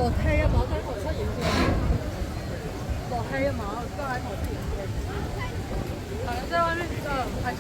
梯啊嘛，我喺台出影相。落梯啊嘛，都喺台出影相。係啊，在外面拍照。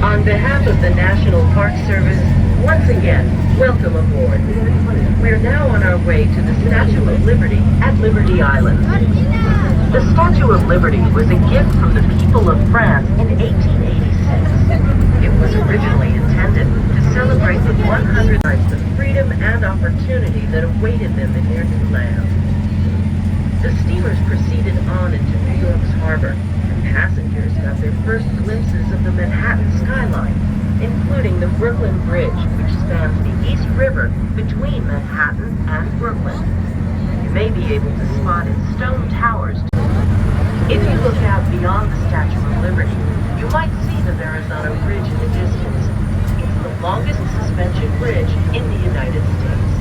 On behalf of the National Park Service, once again, welcome aboard. We're now on our way to the Statue of Liberty at Liberty Island. The Statue of Liberty was a gift from the people of France in 1886. It was originally intended to celebrate the 100 years of freedom and opportunity that awaited them in their new land. The steamers proceeded on into New York's harbor, and passengers got their first glimpses of the Manhattan skyline, including the Brooklyn Bridge, which spans the East River between Manhattan and Brooklyn. You may be able to spot its stone towers. If you look out beyond the Statue of Liberty, you might see the Verrazano Bridge in the distance. It's the longest suspension bridge in the United States.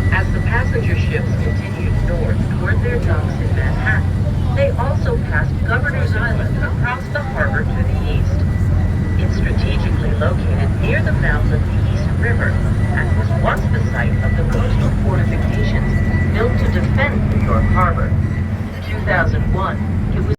As the passenger ships continued north toward their docks in Manhattan, they also passed Governor's Island across the harbor to the east. It's strategically located near the mouth of the East River and was once the site of the coastal fortifications built to defend New York Harbor. In 2001, it was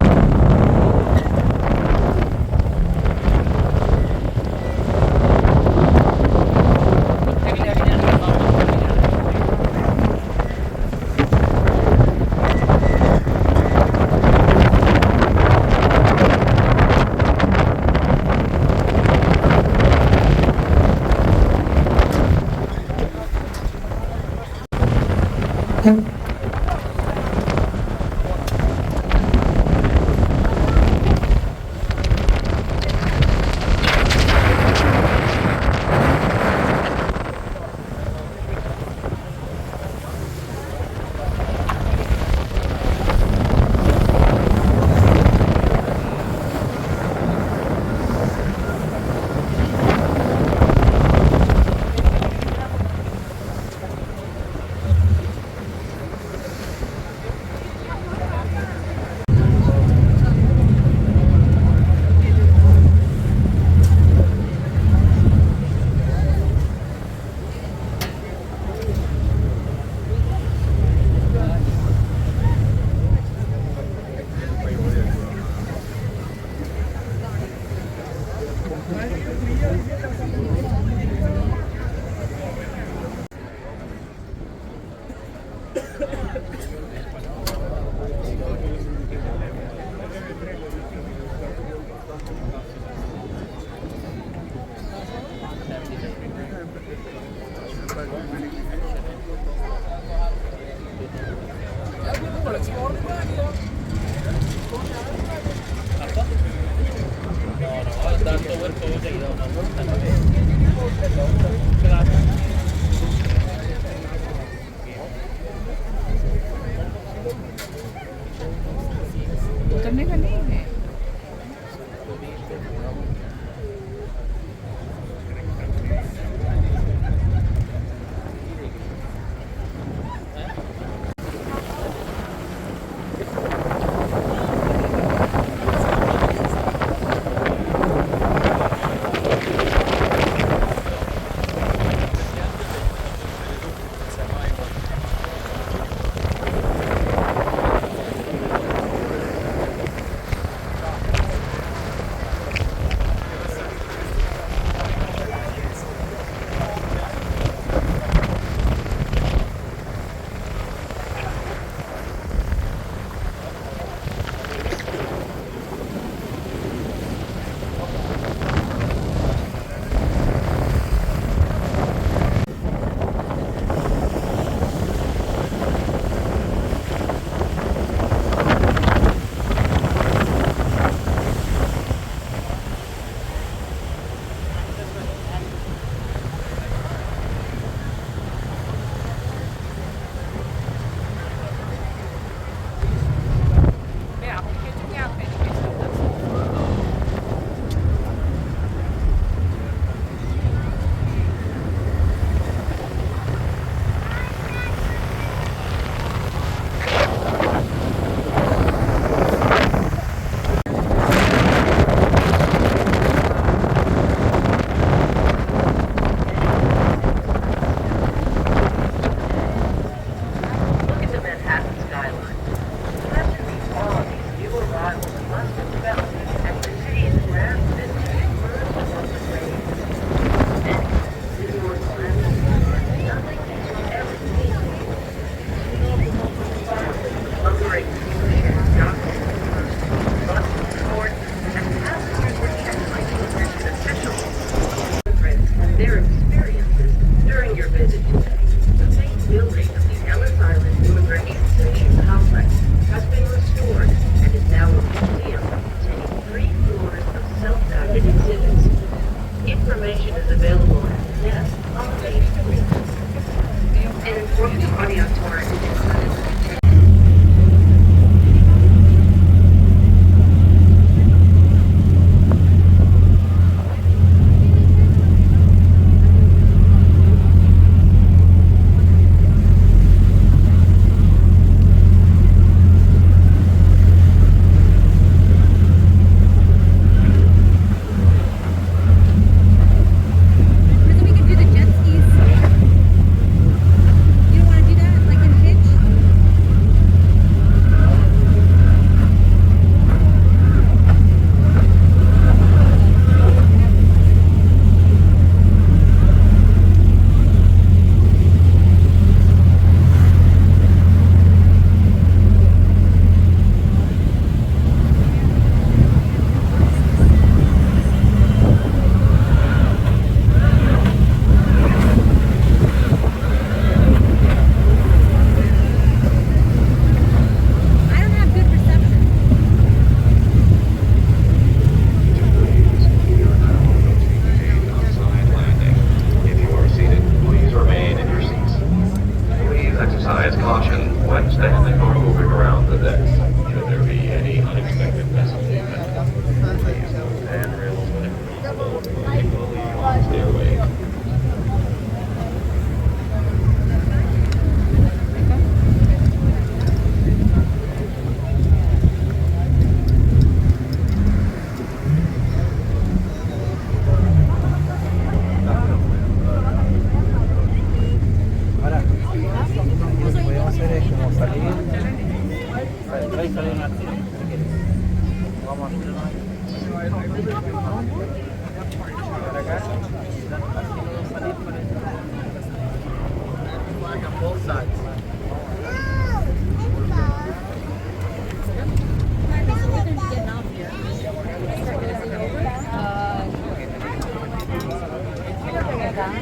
acá.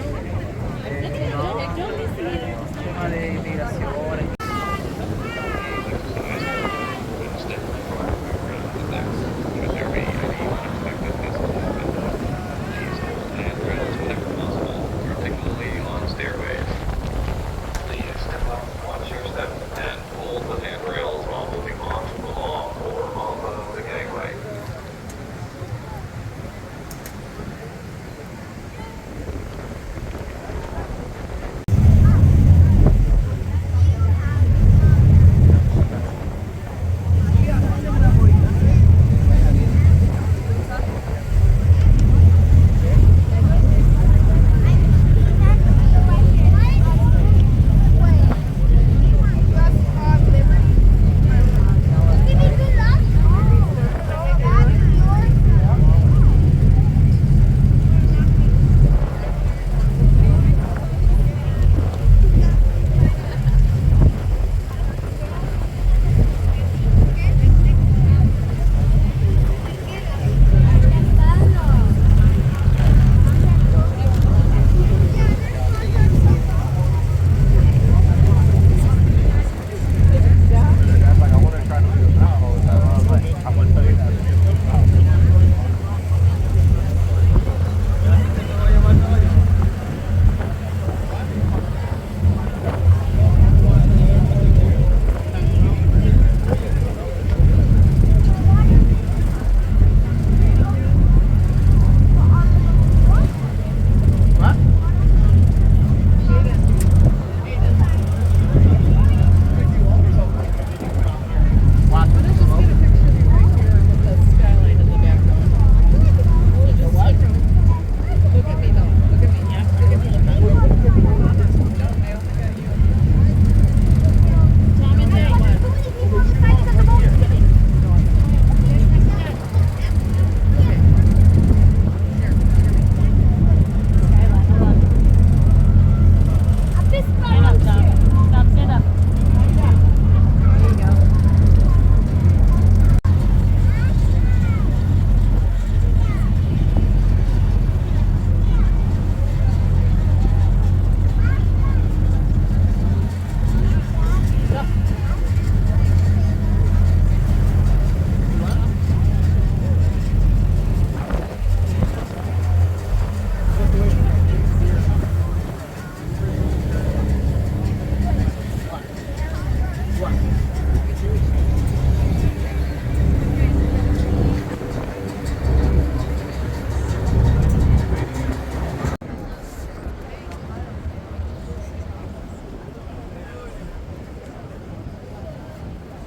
Tema de inmigración.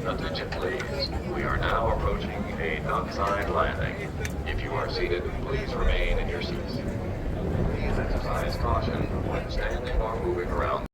Attention please, we are now approaching a dockside landing. If you are seated, please remain in your seats. Please exercise caution when standing or moving around.